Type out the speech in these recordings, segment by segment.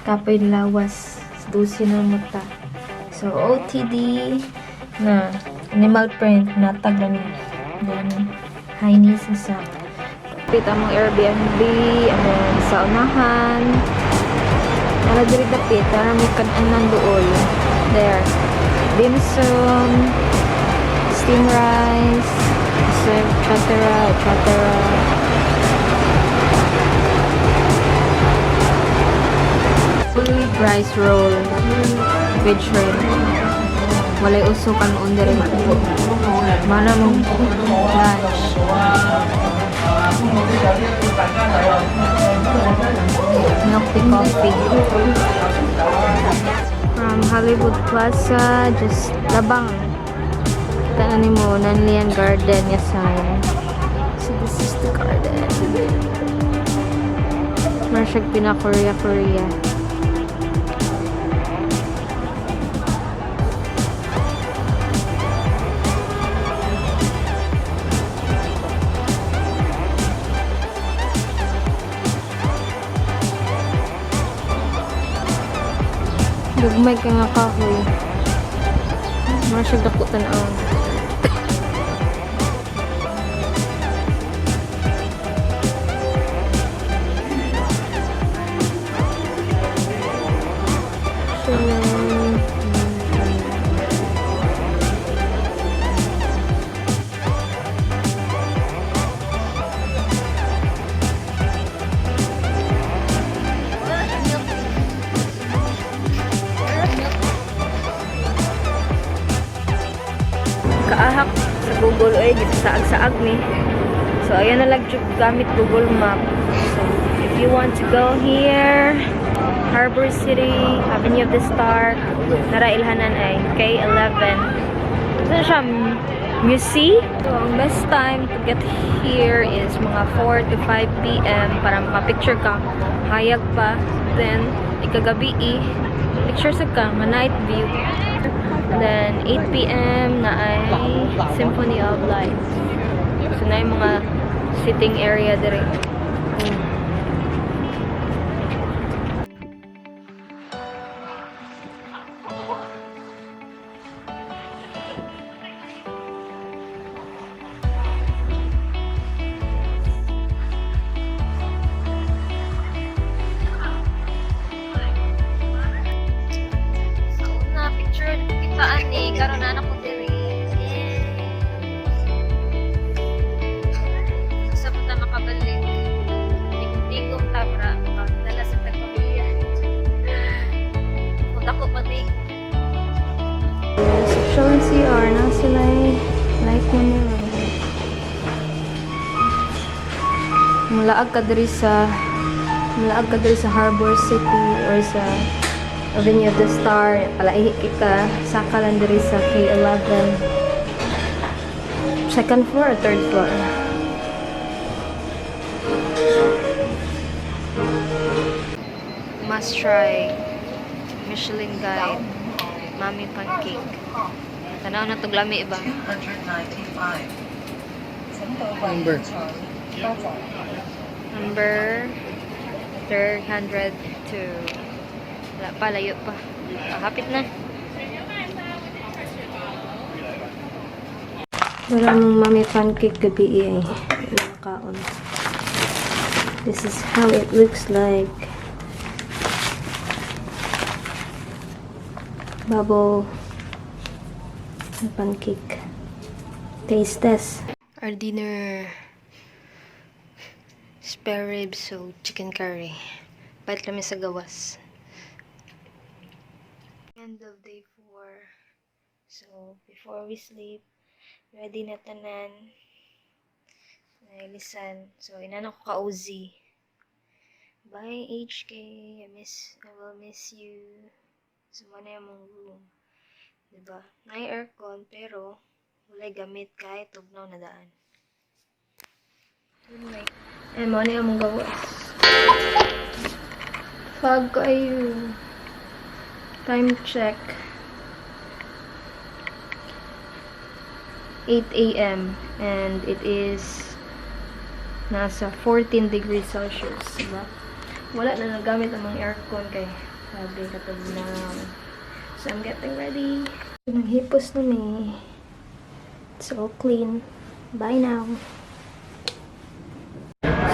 Kapoy lawas. 12 na muta. So, OTD na animal print na taglan niya. Then, high knees isa. Kapit among Airbnb. And then, sa unahan. Nara diri dapit. Nara may kanan ng dool. There. Dim sum. Steam rice. Etc. Rice roll. Veg shrimp. Walay uso kanuon diri. Mana mong lunch. Milk tea coffee. From Hollywood Plaza, just labang. Kita na mo, Nanlian Garden ya sign. So this is the garden. Masyag pina-Korea. Dugmay ka nga kahoy. Masyag dako tan-aw. Kaahak sa Google ay saag-saag ni. So ayan na lang gamit Google Map. So if you want to go here, Harbor City, Avenue of the Star, narailhanan ay K11. Ito siya museum. So ang best time to get here is mga 4 to 5 p.m. para makapicture ka. Hayag pa. Then ikagabi picture sa ka, night view. And then 8 p.m. na ay Symphony of Light. So na yung mga sitting area dire. Saan ni? Karoon na anak ko diri. Sa puta makabalik. Tingong tabra. Dala sa tagpamilya. Punta ko pati. Social CR na sila like mo nila. Mulaag ka diri sa Harbor City or sa Avenue of the Star, palaihi ka, saka lang diri sa K11. Second floor or third floor? Must try Michelin Guide Mami Pancake. Tanaw na itong lami ba? Number 302. Wala pa, layo pa. Hapit na. Wala mong Mami Pancake gabi eh. Kaon. This is how it looks like. Bubble pancake. Taste test. Our dinner. Spare ribs, so chicken curry. Bait kami sa gawas. End of day 4. So, before we sleep, ready na tanan. Nailisan. So, inano ko ka-OZ. Bye, HK. I will miss you. Sumana yung mong room. Diba? May aircon, pero wala gamit kahit tugnaw na daan. Good night. Eh, mo na yung mong gawas. Fog kayo. Time check. 8 a.m. and it is nasa 14 degrees Celsius. Diba? Wala na nagamit ang mga aircon kay Sabi katog now. So I'm getting ready. Hipos na me. It's all clean. Bye now.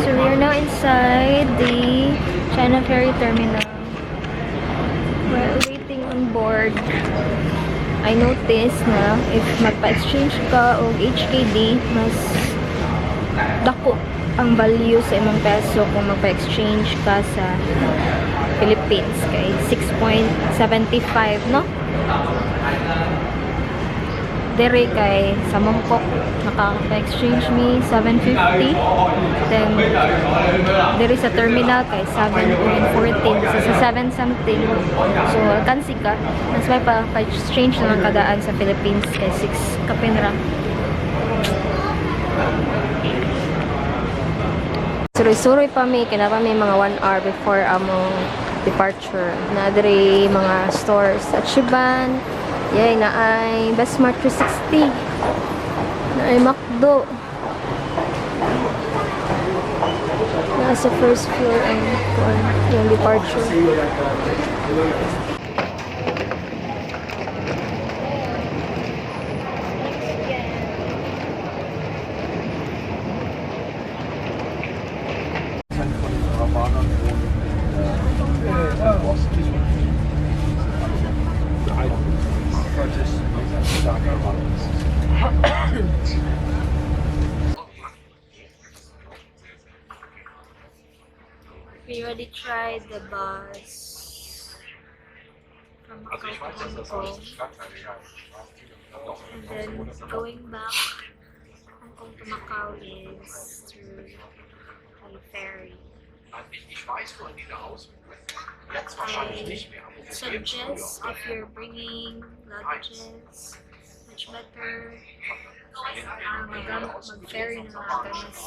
So we are now inside the China Ferry Terminal. While waiting on board, I noticed na if magpa-exchange ka o HKD, mas dako ang value sa imong peso kung magpa-exchange ka sa Philippines kay 6.75, no? Dere kay sa Mongkok nakaka-exchange me 750, then dere sa terminal kay 7.14, so sa 7 something. So kansi ka mas may pa-exchange naman kadaan sa Philippines kay 6 kapinra. Suroy-suroy pa may kinapa may mga 1 hour before among departure. Na dere mga stores at Shiban. Yay, na ay Bestmart 360. Na ay McDo. Na sa first floor ang yung departure. We already tried the bus from Macau to Hong Kong, and then going back Hong Kong to Macau is through the ferry. I suggest if you're bringing luggages, much better mag-ferry na mga mas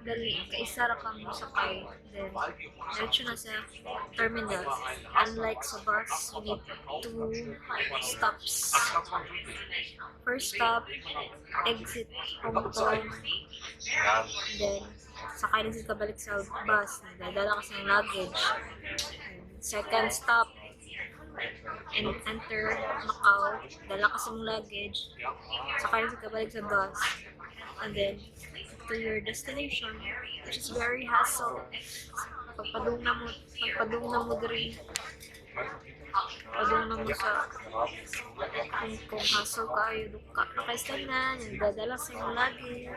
dali. Kaisa ra kang sakay, then diretso na sa terminal. Unlike sa bus, you need 2 stops. First stop, exit Hong Kong, then sakay na ka balik sa bus, dadala ka sa luggage. Second stop, and enter Macau, dala ka sa luggage, sakay na ka balik sa bus, and then to your destination, which is very hassle. Pagpadung na mo diri, padung na mo sa kung hassle kayo, duka nakaistay na, dadala sa yung luggage.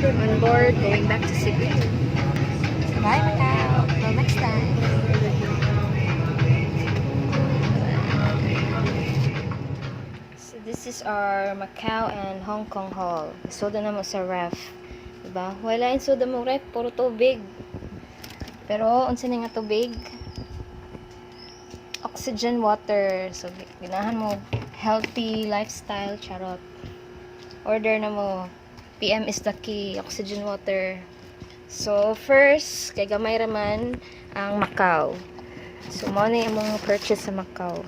On board, going back to Cebu. Bye, Macau. Till next time. So this is our Macau and Hong Kong haul. Soda na mo sa ref. Diba? Wala yung soda mo ref, puro tubig. Pero, unsa na nga tubig? Oxygen water. So, ginahan mo healthy lifestyle, charot. Order na mo. PM is the key, oxygen water. So, first, kay gamay raman ang Macau. So, mo na yung mga purchase sa Macau.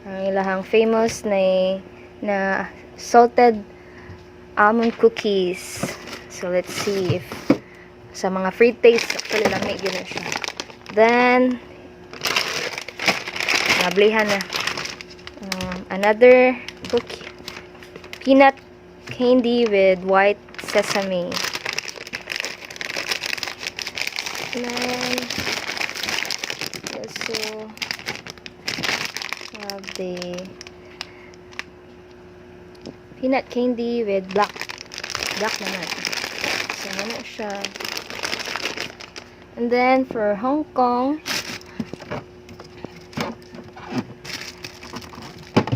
Ang ilahang famous na salted almond cookies. So, let's see if sa mga free taste, actually lamig yun na siya. Then, nablihan na. Another cookie. Peanut candy with white sesame. And then, also have the peanut candy with black naman. So, ano siya. And then, for Hong Kong,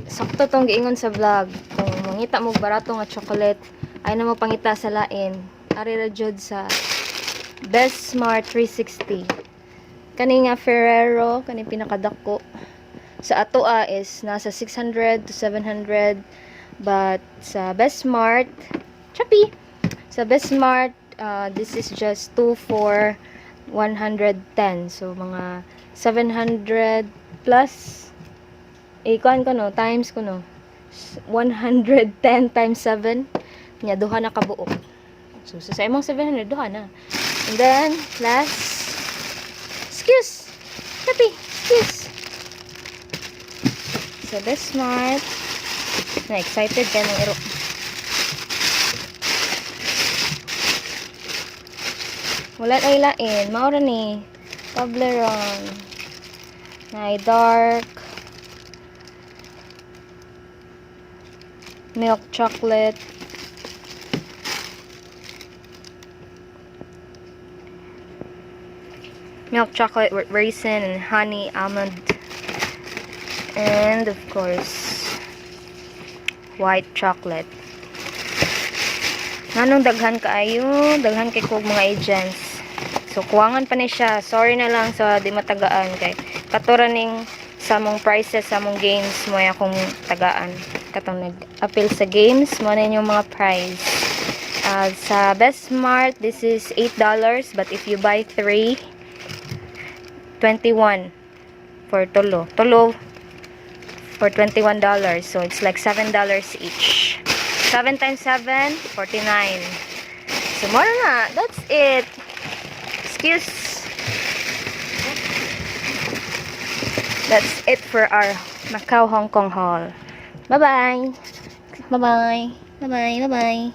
sakto tong giingon sa vlog. Kung mangita mo barato nga chocolate, ay na mo pangita sa lain. Ari ra jud sa Bestmart 360. Kani nga Ferrero, kani pinakadako. Sa atoa is nasa 600 to 700, but sa Bestmart, chappy. Sa Bestmart, this is just 2 for 110. So mga 700 plus kuan ko no, times ko no. 110 times 7. Nya, duha na kabuok. So, sa imong 700, duha na. And then, last, excuse! Happy! Excuse! So, this smart. Na-excited ka ng iro. Wala ay lain. Maura ni. Toblerone. Na dark. Milk chocolate. Milk chocolate with raisin and honey almond. And of course, white chocolate. Nanong daghan kaayo, daghan kay kog mga agents. So kuwangan pa ni siya. Sorry na lang sa di matagaan kay katura ning sa mong prices sa mong games mo akong tagaan. Katong nag-appeal sa games mo na yung mga price. Sa Best Smart, this is $8, but if you buy 3, 21 for tulo. Tulo for $21. So it's like $7 each. 7 times 7, 49. So more na. That's it. Excuse. That's it for our Macau Hong Kong haul. Bye-bye. Bye-bye. Bye-bye. Bye-bye.